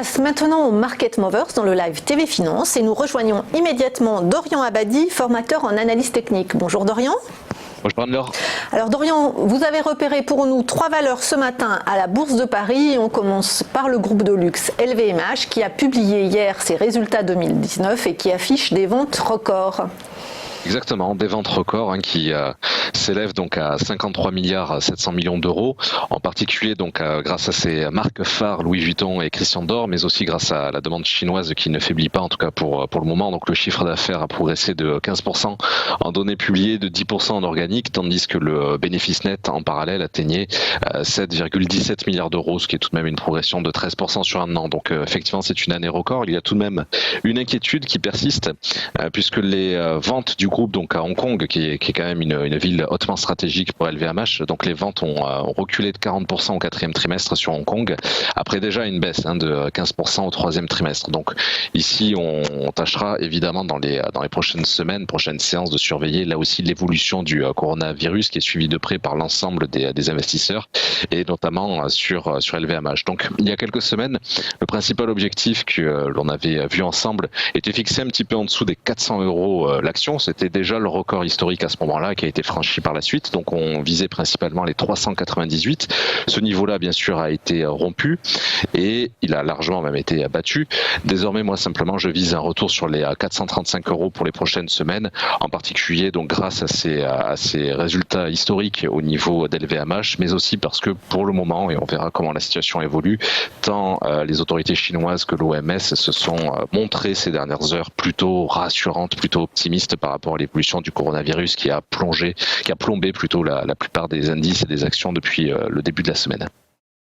Place maintenant au Market Movers dans le live TV Finance et nous rejoignons immédiatement Dorian Abadi, formateur en analyse technique. Bonjour Dorian. Bonjour Anne-Laure. Alors Dorian, vous avez repéré pour nous 3 valeurs ce matin à la Bourse de Paris. On commence par le groupe de luxe LVMH qui a publié hier ses résultats 2019 et qui affiche des ventes records. Exactement, des ventes records qui s'élèvent donc à 53 milliards 700 millions d'euros, en particulier donc grâce à ces marques phares Louis Vuitton et Christian Dior, mais aussi grâce à la demande chinoise qui ne faiblit pas en tout cas pour le moment. Donc le chiffre d'affaires a progressé de 15% en données publiées, de 10% en organique, tandis que le bénéfice net en parallèle atteignait 7,17 milliards d'euros, ce qui est tout de même une progression de 13% sur un an. Donc effectivement c'est une année record. Il y a tout de même une inquiétude qui persiste puisque les ventes du groupe donc à Hong Kong, qui est quand même une ville hautement stratégique pour LVMH, donc les ventes ont reculé de 40% au 4e trimestre sur Hong Kong, après déjà une baisse de 15% au 3e trimestre. Donc ici on tâchera évidemment dans les prochaines semaines, prochaines séances de surveiller là aussi l'évolution du coronavirus qui est suivi de près par l'ensemble des investisseurs et notamment sur LVMH. Donc il y a quelques semaines, le principal objectif que l'on avait vu ensemble était fixé un petit peu en dessous des 400 € l'action. C'était déjà le record historique à ce moment-là qui a été franchi par la suite. Donc on visait principalement les 398. Ce niveau-là, bien sûr, a été rompu et il a largement même été battu. Désormais, moi, simplement, je vise un retour sur les 435 € pour les prochaines semaines, en particulier donc grâce à ces résultats historiques au niveau d'LVMH, mais aussi parce que pour le moment, et on verra comment la situation évolue, tant les autorités chinoises que l'OMS se sont montrées ces dernières heures plutôt rassurantes, plutôt optimistes par rapport à l'évolution du coronavirus qui a plombé plutôt la plupart des indices et des actions depuis le début de la semaine.